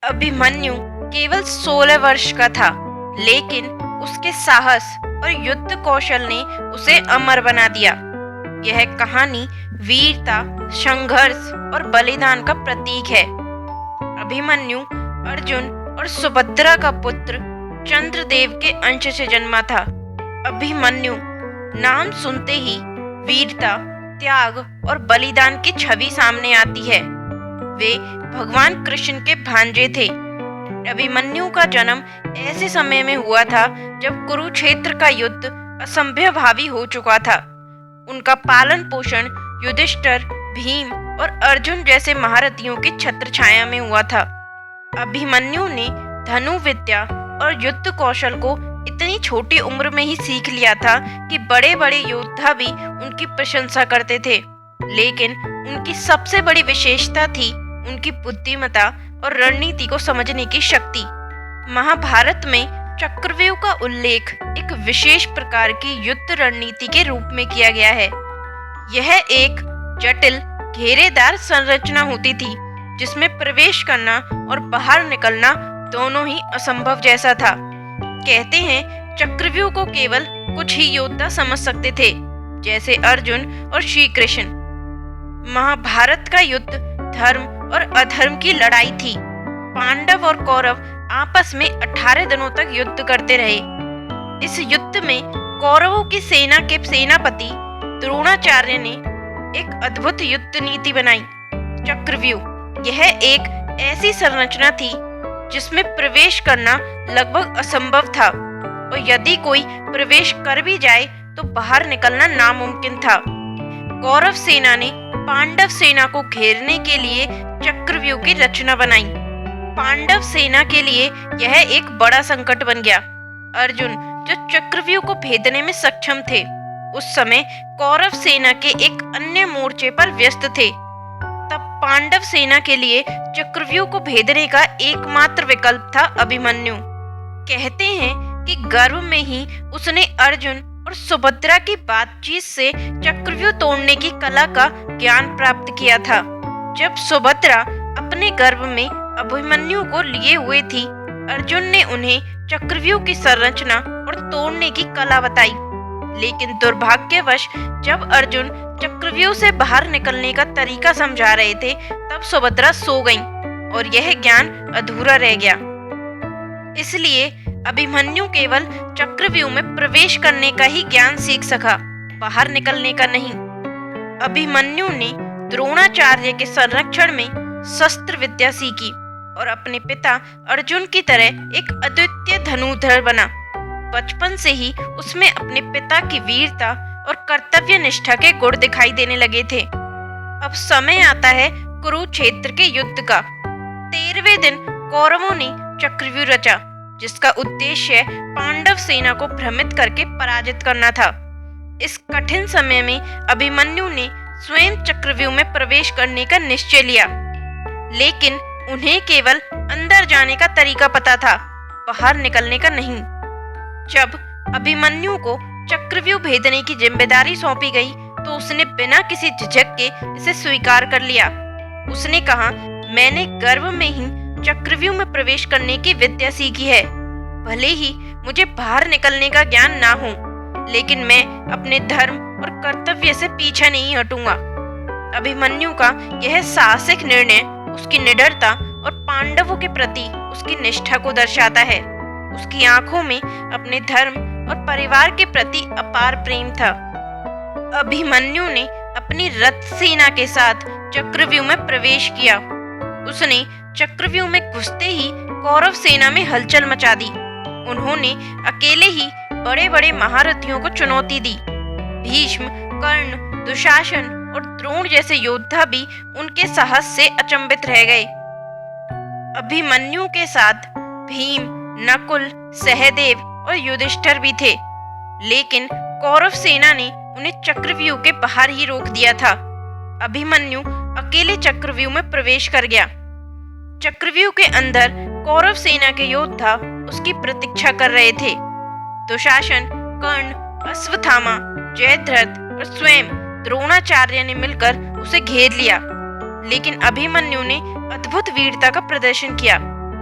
अभिमन्यु केवल 16 वर्ष का था, लेकिन उसके साहस और युद्ध कौशल ने उसे अमर बना दिया। यह कहानी वीरता, संघर्ष और बलिदान का प्रतीक है। अभिमन्यु अर्जुन और सुभद्रा का पुत्र चंद्रदेव के अंश से जन्मा था। अभिमन्यु नाम सुनते ही वीरता, त्याग और बलिदान की छवि सामने आती है। वे भगवान कृष्ण के भांजे थे। अभिमन्यु का जन्म ऐसे समय में हुआ था जब कुरुक्षेत्र का युद्ध असंभवभावी हो चुका था। उनका पालन पोषण युधिष्ठिर, भीम और अर्जुन जैसे महारथियों की छत्र छाया में हुआ था। अभिमन्यु ने धनु विद्या और युद्ध कौशल को इतनी छोटी उम्र में ही सीख लिया था कि बड़े बड़े योद्धा भी उनकी प्रशंसा करते थे। लेकिन उनकी सबसे बड़ी विशेषता थी उनकी बुद्धिमत्ता और रणनीति को समझने की शक्ति। महाभारत में चक्रव्यूह का उल्लेख एक विशेष प्रकार की युद्ध रणनीति के रूप में किया गया है। यह एक जटिल घेरेदार संरचना होती थी जिसमें प्रवेश करना और बाहर निकलना दोनों ही असंभव जैसा था। कहते हैं चक्रव्यूह को केवल कुछ ही योद्धा समझ सकते थे, जैसे अर्जुन और श्री कृष्ण। महाभारत का युद्ध धर्म और अधर्म की लड़ाई थी। पांडव और कौरव आपस में 18 दिनों तक युद्ध करते रहे। इस युद्ध में कौरवों की सेना के सेनापति द्रोणाचार्य ने एक अद्भुत युद्ध नीति बनाई, चक्रव्यूह। यह एक ऐसी संरचना थी जिसमें प्रवेश करना लगभग असंभव था, और यदि कोई प्रवेश कर भी जाए तो बाहर निकलना नामुमकिन था। कौरव सेना ने पांडव सेना को घेरने के लिए चक्रव्यूह की रचना बनाई। पांडव सेना के लिए यह एक बड़ा संकट बन गया। अर्जुन, जो चक्रव्यूह को भेदने में सक्षम थे, उस समय कौरव सेना के एक अन्य मोर्चे पर व्यस्त थे। तब पांडव सेना के लिए चक्रव्यूह को भेदने का एकमात्र विकल्प था अभिमन्यु। कहते हैं कि गर्भ में ही उसने अर्जुन और सुभद्रा की बातचीत से चक्रव्यूह तोड़ने की कला का ज्ञान प्राप्त किया था। जब सुभद्रा अपने गर्भ में अभिमन्यु को लिए हुए थी, अर्जुन ने उन्हें चक्रव्यूह की संरचना और तोड़ने की कला बताई। लेकिन दुर्भाग्यवश जब अर्जुन चक्रव्यूह से बाहर निकलने का तरीका समझा रहे थे, तब सुभद्रा सो गईं और यह ज्ञान अधूरा रह गया। इसलिए अभिमन्यु केवल चक्रव्यूह में प्रवेश करने का ही ज्ञान सीख सका, बाहर निकलने का नहीं। अभिमन्यु ने द्रोणाचार्य के संरक्षण में शस्त्र विद्या सीखी और अपने पिता अर्जुन की तरह एक अद्वितीय धनुर्धर बना। बचपन से ही उसमें अपने पिता की वीरता और कर्तव्य निष्ठा के गुण दिखाई देने लगे थे। अब समय आता है कुरुक्षेत्र के युद्ध का। 13वें दिन कौरवों ने चक्रव्यूह रचा, जिसका उद्देश्य पांडव सेना को भ्रमित करके पराजित करना था। इस कठिन समय में अभिमन्यु ने स्वयं चक्रव्यूह में प्रवेश करने का निश्चय लिया, लेकिन उन्हें केवल अंदर जाने का तरीका पता था, बाहर निकलने का नहीं। जब अभिमन्यु को चक्रव्यूह भेदने की जिम्मेदारी सौंपी गई तो उसने बिना किसी झिझक के इसे स्वीकार कर लिया। उसने कहा, मैंने गर्भ में ही चक्रव्यूह में प्रवेश करने की विद्या सीखी है। भले ही मुझे बाहर निकलने का ज्ञान ना हो, लेकिन मैं अपने धर्म और कर्तव्य से पीछे नहीं हटूंगा। अभिमन्यु का यह साहसिक निर्णय उसकी निडरता और पांडवों के प्रति उसकी निष्ठा को दर्शाता है। उसकी आंखों में अपने धर्म और परिवार के प्रति अपार प्रेम था। अभिमन्यु ने अपनी रथ सेना के साथ चक्रव्यूह में प्रवेश किया। उसने चक्रव्यूह में घुसते ही कौरव सेना में हलचल मचा दी। उन्होंने अकेले ही बड़े बड़े महारथियों को चुनौती दी। भीष्म, कर्ण, दुशासन और द्रोण जैसे योद्धा भी उनके साहस से अचंभित रह गए। अभिमन्यु के साथ भीम, नकुल, सहदेव और युधिष्ठिर भी थे, लेकिन कौरव सेना ने उन्हें चक्रव्यूह के बाहर ही रोक दिया था। अभिमन्यु अकेले चक्रव्यूह में प्रवेश कर गया। चक्रव्यूह के अंदर कौरव सेना के योद्धा उसकी प्रतीक्षा कर रहे थे। दुशासन, कर्ण, अश्वत्थामा, जयद्रथ और स्वयं द्रोणाचार्य ने मिलकर उसे घेर लिया, लेकिन अभिमन्यु ने अद्भुत वीरता का प्रदर्शन किया।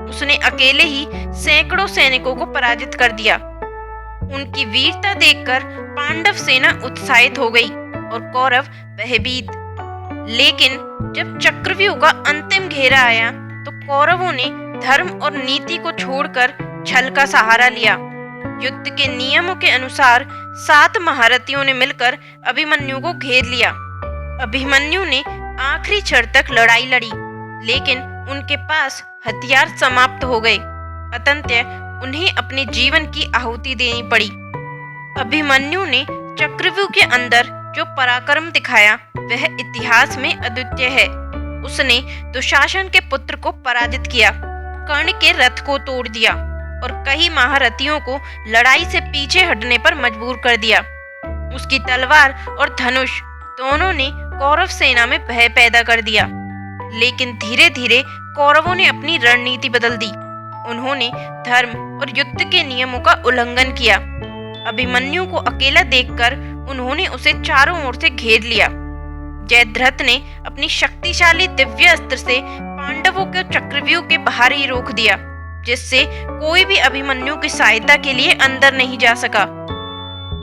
उसने अकेले ही सैकड़ों सैनिकों को पराजित कर दिया। उनकी वीरता देखकर पांडव सेना उत्साहित हो गई और कौरव भयभीत। लेकिन जब चक्रव्यूह का अंतिम घेरा आया तो कौरवों ने धर्म और नीति को छोड़कर छल का सहारा लिया। युद्ध के नियमों के अनुसार 7 महारथियों ने मिलकर अभिमन्यु को घेर लिया। अभिमन्यु ने आखिरी क्षण तक लड़ाई लड़ी, लेकिन उनके पास हथियार समाप्त हो गए। अतंत्य उन्हें अपने जीवन की आहुति देनी पड़ी। अभिमन्यु ने चक्रव्यूह के अंदर जो पराक्रम दिखाया वह इतिहास में अद्वितीय है। उसने दुशासन के पुत्र को पराजित किया, कर्ण के रथ को तोड़ दिया और कई महारथियों को लड़ाई से पीछे हटने पर मजबूर कर दिया। उसकी तलवार और धनुष दोनों ने कौरव सेना में भय पैदा कर दिया। लेकिन धीरे धीरे कौरवों ने अपनी रणनीति बदल दी। उन्होंने धर्म और युद्ध के नियमों का उल्लंघन किया। अभिमन्यु को अकेला देखकर उन्होंने उसे चारों ओर से घेर लिया। जयद्रथ ने अपनी शक्तिशाली दिव्य अस्त्र से पांडवों के चक्रव्यूह के बाहर ही रोक दिया, जिससे कोई भी अभिमन्यु की सहायता के लिए अंदर नहीं जा सका।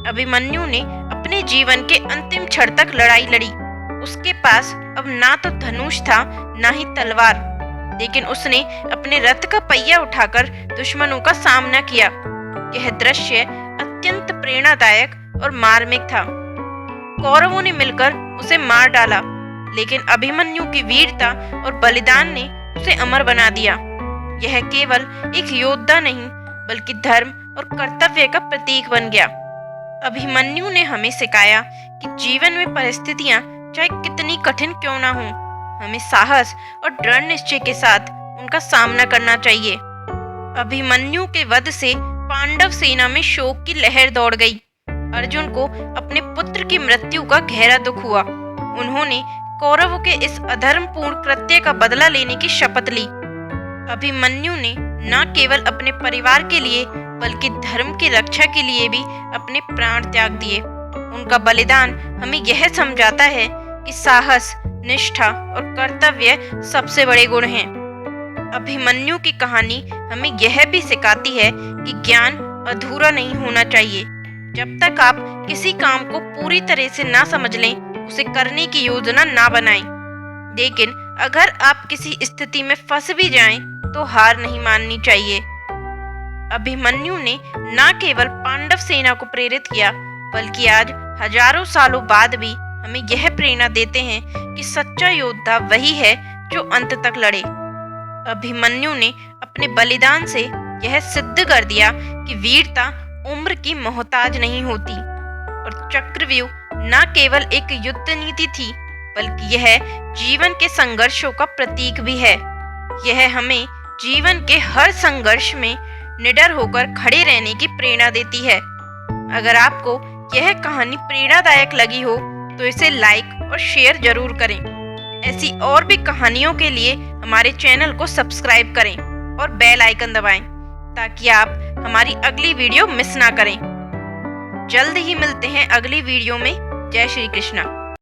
अभिमन्यु ने अपने जीवन के अंतिम क्षण तक लड़ाई लड़ी। उसके पास अब ना तो धनुष था ना ही तलवार, लेकिन उसने अपने रथ का पहिया उठाकर दुश्मनों का सामना किया। यह दृश्य अत्यंत प्रेरणादायक और मार्मिक था। कौरवों ने मिलकर उसे मार डाला, लेकिन अभिमन्यु की वीरता और बलिदान ने उसे अमर बना दिया। यह केवल एक योद्धा नहीं बल्कि धर्म और कर्तव्य का प्रतीक बन गया। अभिमन्यु ने हमें सिखाया कि जीवन में परिस्थितियां चाहे कितनी कठिन क्यों ना हो, हमें साहस और दृढ़ निश्चय के साथ उनका सामना करना चाहिए। अभिमन्यु के वध से पांडव सेना में शोक की लहर दौड़ गई। अर्जुन को अपने पुत्र की मृत्यु का गहरा दुख हुआ। उन्होंने कौरवों के इस अधर्मपूर्ण कृत्य का बदला लेने की शपथ ली। अभिमन्यु ने न केवल अपने परिवार के लिए बल्कि धर्म की रक्षा के लिए भी अपने प्राण त्याग दिए। उनका बलिदान हमें यह समझाता है कि साहस, निष्ठा और कर्तव्य सबसे बड़े गुण हैं। अभिमन्यु की कहानी हमें यह भी सिखाती है कि ज्ञान अधूरा नहीं होना चाहिए। जब तक आप किसी काम को पूरी तरह से ना समझ लें, उसे करने की योजना ना बनाएं। लेकिन अगर आप किसी स्थिति में फंस भी जाएं, तो हार नहीं माननी चाहिए। अभिमन्यु ने न केवल पांडव सेना को प्रेरित किया, बल्कि आज हजारों सालों बाद भी हमें यह प्रेरणा देते हैं कि सच्चा योद्धा वही है जो अंत तक लड़े। अभिमन्यु ने अपने बलिदान से यह सिद्ध कर दिया कि वीरता उम्र की मोहताज नहीं होती, और चक्रव्यूह न केवल एक युद्ध नीति थी बल्कि यह जीवन के संघर्षों का प्रतीक भी है। यह हमें जीवन के हर संघर्ष में निडर होकर खड़े रहने की प्रेरणा देती है। अगर आपको यह कहानी प्रेरणादायक लगी हो तो इसे लाइक और शेयर जरूर करें। ऐसी और भी कहानियों के लिए हमारे चैनल को सब्सक्राइब करें और बेल आइकन दबाएं ताकि आप हमारी अगली वीडियो मिस ना करें। जल्द ही मिलते हैं अगली वीडियो में। जय श्री कृष्णा।